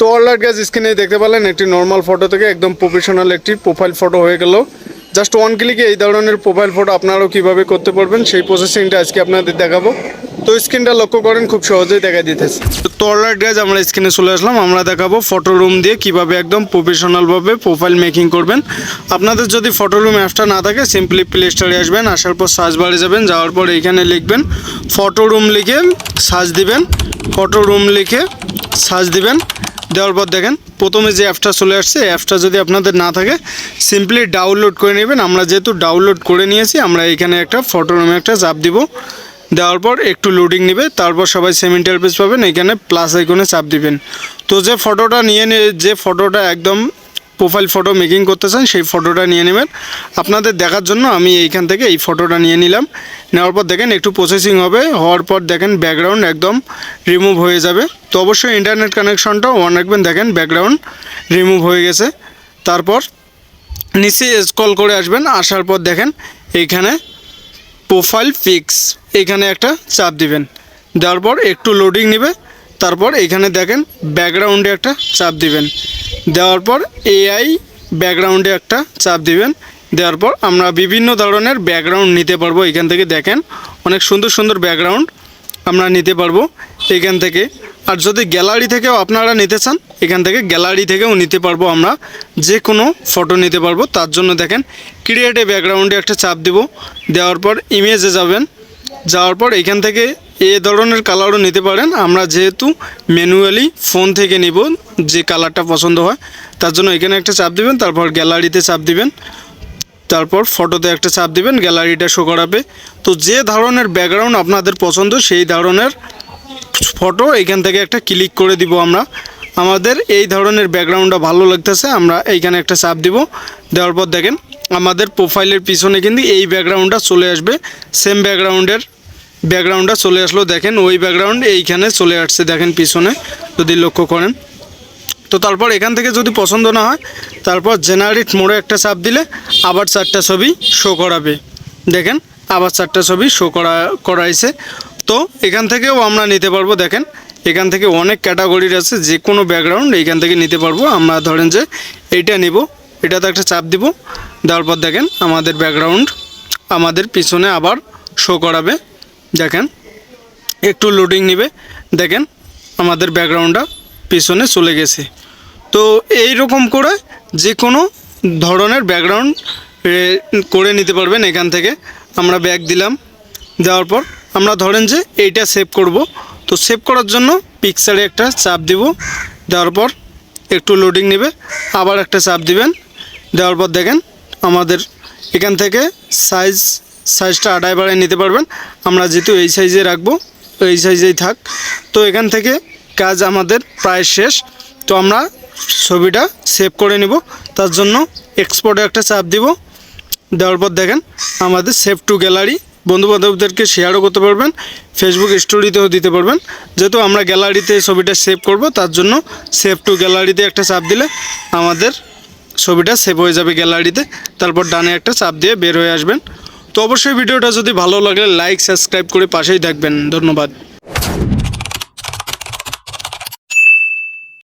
তো alright guys, স্ক্রিনে দেখতে পেলেন একটি নর্মাল ফটো থেকে একদম প্রফেশনাল একটি প্রোফাইল ফটো হয়ে গেল। জাস্ট ওয়ান ক্লিকে এই ধরনের প্রোফাইল ফটো আপনারাও কীভাবে করতে পারবেন সেই প্রসেসিংটা আজকে আপনাদের দেখাবো। তো স্ক্রিনটা লক্ষ্য করেন, খুব সহজেই দেখা দিতেছে। তো অলরাইট গাইস, আমরা স্ক্রিনে চলে আসলাম। আমরা দেখাবো ফটো রুম দিয়ে কিভাবে একদম প্রফেশনালভাবে প্রোফাইল মেকিং করবেন। আপনাদের যদি ফটো রুম অ্যাপটা না থাকে, সিম্পলি প্লে স্টোরে আসবেন, আসার পর সার্চ বারে যাবেন, যাওয়ার পর এইখানে লিখবেন ফটো রুম, লিখে সার্চ দিবেন। ফটো রুম লিখে সার্চ দিবেন, দেওয়ার পর দেখেন প্রথমে যে অ্যাপটা চলে আসছে, অ্যাপটা যদি আপনাদের না থাকে সিম্পলি ডাউনলোড করে নেবেন। আমরা যেহেতু ডাউনলোড করে নিয়েছি, আমরা এখানে একটা ফটো রুমে একটা চাপ দিব। দেওয়ার পর একটু লোডিং নেবে, তারপর সবাই সেম ইন্টারফেস পাবেন। এখানে প্লাস আইকনে চাপ দিবেন। তো যে ফটোটা একদম প্রোফাইল ফটো মেকিং করতে চান সেই ফটোটা নিয়ে নেবেন। আপনাদের দেখার জন্য আমি এইখান থেকে এই ফটোটা নিয়ে নিলাম। নেওয়ার পর দেখেন একটু প্রসেসিং হবে, হওয়ার পর দেখেন ব্যাকগ্রাউন্ড একদম রিমুভ হয়ে যাবে। তো অবশ্যই ইন্টারনেট কানেকশনটা অন রাখবেন। দেখেন ব্যাকগ্রাউন্ড রিমুভ হয়ে গেছে। তারপর নিচে স্ক্রল করে আসবেন, আসার পর দেখেন এইখানে প্রোফাইল পিক্স, এইখানে একটা চাপ দিবেন। দেওয়ার পর একটু লোডিং নেবে, তারপর এখানে দেখেন ব্যাকগ্রাউন্ডে একটা চাপ দিবেন। দেওয়ার পর এআই ব্যাকগ্রাউন্ডে একটা চাপ দিবেন। দেওয়ার পর আমরা বিভিন্ন ধরনের ব্যাকগ্রাউন্ড নিতে পারবো। এখান থেকে দেখেন অনেক সুন্দর সুন্দর ব্যাকগ্রাউন্ড আমরা নিতে পারবো এখান থেকে। আর যদি গ্যালারি থেকেও আপনারা নিতে চান, এখান থেকে গ্যালারি থেকেও নিতে পারবো, আমরা যে কোনো ফটো নিতে পারবো। তার জন্য দেখেন ক্রিয়েট এ ব্যাকগ্রাউন্ডে একটা চাপ দিব। দেওয়ার পর ইমেজে যাবেন, যাওয়ার পর এখান থেকে এ ধরনের কালারও নিতে পারেন। আমরা যেহেতু ম্যানুয়ালি ফোন থেকে নিব, যে কালারটা পছন্দ হয়, তার জন্য এখানে একটা চাপ দিবেন। তারপর গ্যালারিতে চাপ দিবেন, তারপর ফটোতে একটা চাপ দিবেন, গ্যালারিটা শো করাবে। তো যে ধরনের ব্যাকগ্রাউন্ড আপনাদের পছন্দ সেই ধরনের ফটো এখান থেকে একটা ক্লিক করে দিব। আমরা আমাদের এই ধরনের ব্যাকগ্রাউন্ডটা ভালো লাগতেছে, আমরা এইখানে একটা চাপ দিব। দেওয়ার পর দেখেন আমাদের প্রোফাইলের পিছনে কিন্তু এই ব্যাকগ্রাউন্ডটা চলে আসবে। সেম ব্যাকগ্রাউন্ডটা চলে আসলো। দেখেন ওই ব্যাকগ্রাউন্ড এইখানে চলে আসছে, দেখেন পিছনে যদি লক্ষ্য করেন। তো তারপর এখান থেকে যদি পছন্দ না হয়, তারপর জেনারেট মোড়ে একটা চাপ দিলে আবার 4টা ছবি শো করাবে। দেখেন আবার 4টা ছবি শো করাইছে। তো এখান থেকেও আমরা নিতে পারবো। দেখেন এখান থেকে অনেক ক্যাটাগরির আছে, যে কোনো ব্যাকগ্রাউন্ড এইখান থেকে নিতে পারবো। আমরা ধরেন যে এইটা নিব, এটাতে একটা চাপ দিব। দেওয়ার পর দেখেন আমাদের ব্যাকগ্রাউন্ড আমাদের পিছনে আবার শো করাবে। দেখেন একটু লোডিং নেবে, দেখেন আমাদের ব্যাকগ্রাউন্ডটা পিছনে চলে গেছে। তো এই রকম করে যে কোনো ধরনের ব্যাকগ্রাউন্ড করে নিতে পারবেন। এখান থেকে আমরা ব্যাক দিলাম, দেওয়ার পর আমরা ধরেন যে এইটা সেভ করব। তো সেভ করার জন্য পিকচারে একটা চাপ দিব। দেওয়ার পর একটু লোডিং নেবে, আবার একটা চাপ দিবেন। দেওয়ার পর দেখেন আমাদের এখান থেকে সাইজটা আড়াই বাড়ায় নিতে পারবেন। আমরা যেহেতু এই সাইজে রাখবো, এই সাইজেই থাক। তো এখান থেকে কাজ আমাদের প্রায় শেষ। তো আমরা ছবিটা সেভ করে নিব, তার জন্য এক্সপোর্টে একটা চাপ দিব। দেওয়ার পর দেখেন আমাদের সেভ টু গ্যালারি, বন্ধুবান্ধবদেরকে শেয়ারও করতে পারবেন, ফেসবুক স্টোরিতেও দিতে পারবেন। যেহেতু আমরা গ্যালারিতে ছবিটা সেভ করব, তার জন্য সেভ টু গ্যালারিতে একটা চাপ দিলে আমাদের ছবিটা সেভ হয়ে যাবে গ্যালারিতে। তারপর ডানে একটা চাপ দিয়ে বের হয়ে আসবেন। তো অবশ্যই ভিডিওটা যদি ভালো লাগে লাইক সাবস্ক্রাইব করে পাশেই থাকবেন। ধন্যবাদ।